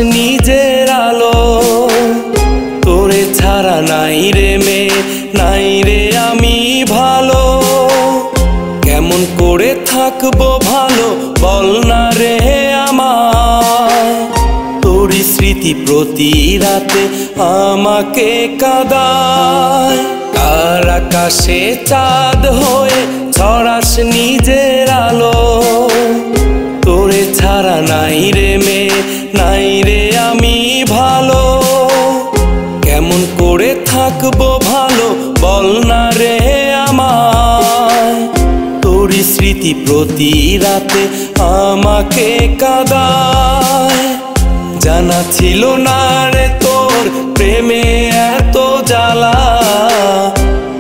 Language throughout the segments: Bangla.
নিজের আলো। তোরে ছাড়া নাই রে মেয়ে, নাই রে আমি ভালো। কেমন করে থাকবো ভালো বল না রে আমায়। তোরই স্মৃতি প্রতি রাতে আমাকে কাঁদায়। আর আকাশে চাঁদ হয়ে ছড়াস নিজের আলো। তোরে ছাড়া নাই রে মেয়ে, নাই রে আমি ভালো। কেমন করে থাকবো ভালো বল না রে আমায়। তোরই স্মৃতি প্রতি রাতে আমাকে কাঁদায়। জানা ছিল না রে তোর প্রেমে এত জ্বালা।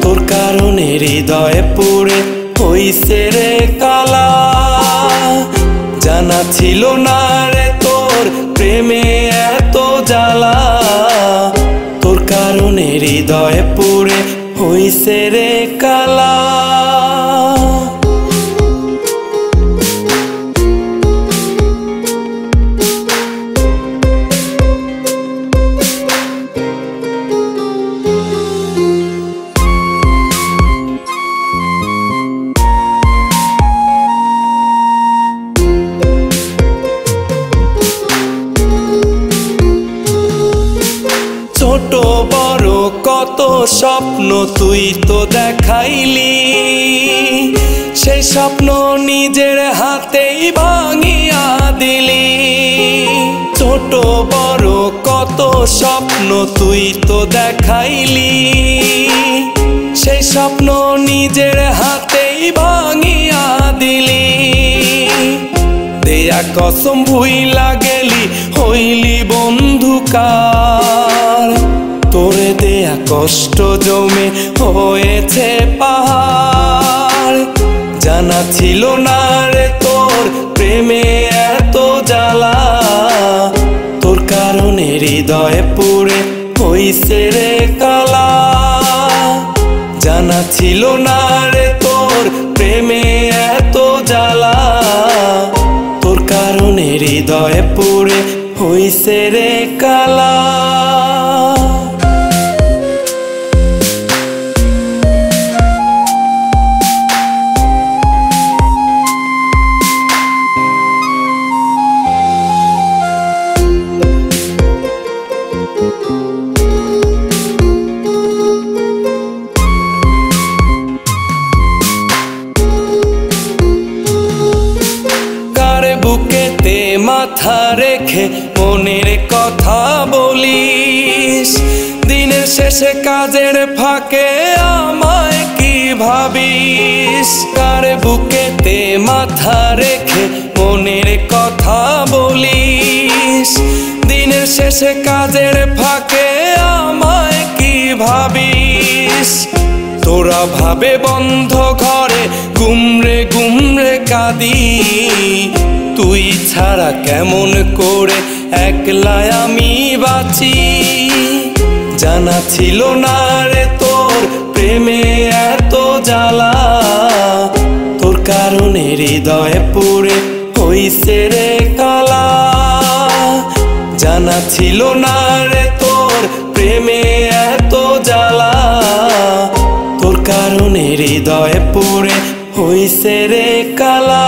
তোর কারণে হৃদয়ে পুড়ে হইছে রে কালা। জানা ছিল না রে তোর প্রেমে এত জ্বালা। তোর কারণে হৃদয়ে পুড়ে হইছে রে কালা। ছোট বড় কত স্বপ্ন তুই তো দেখাইলি। সেই স্বপ্ন নিজের হাতেই ভাঙিয়া দিলি। ছোট বড় কত স্বপ্ন তুই তো দেখাইলি। সেই স্বপ্ন নিজের হাতেই ভাঙিয়া দিলি। দেয়া কসম ভুইলা গেলি হইলি বন্ধুকার। তোরে দেয়া কষ্ট জমে হয়েছে পাহাড়। জানা ছিল না রে তোর প্রেমে এত জ্বালা। তোর কারণে হৃদয়ে পুড়ে হইছে রে কালা। জানা ছিল না রে তোর প্রেমে এত জ্বালা। তোর কারণে হৃদয়ে পুড়ে হইছে রে কালা। বুকেতে মাথা রেখে মনের কথা বলিস। দিনের শেষে কাজের ফাঁকে আমায় কি ভাবিস। কার বুকেতে মাথা রেখে মনের কথা বলিস। দিনের শেষে কাজের ফাঁকে আমায় কি ভাবিস। তোরা ভাবে বন্ধ ঘরে গুমরে গুমরে কাঁদি। তুই ছাড়া কেমন করে একলা আমি বাঁচি। জানা ছিল না রে তোর প্রেমে এত জ্বালা। তোর কারণে হৃদয়ে পুড়ে হইছে রে কালা। জানা ছিল না রে তোর প্রেমে এত জ্বালা। তোর কারণে হৃদয়ে পুড়ে হইছে রে কালা।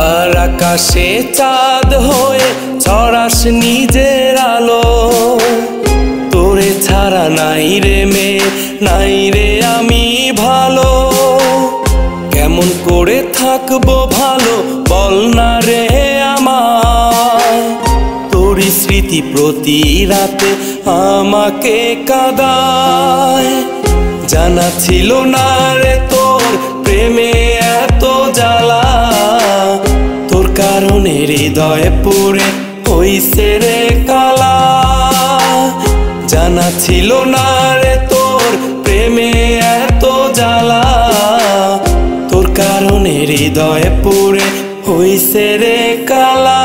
আর আকাশে চাঁদ হয়ে ছড়াস নিজের আলো। তোরে ছাড়া নাই রে মেয়ে, নাই রে আমি ভালো। কেমন করে থাকবো ভালো বল না রে আমায়। তোরই স্মৃতি প্রতি রাতে আমাকে কাঁদায়। জানা ছিল না রে তোর প্রেমে এত জ্বালা। তোর কারণে হৃদয়ে পুড়ে হইছে রে কালা। জানা ছিল না রে তোর প্রেমে এত জ্বালা। তোর কারণে হৃদয়ে পুড়ে হইছে রে কালা।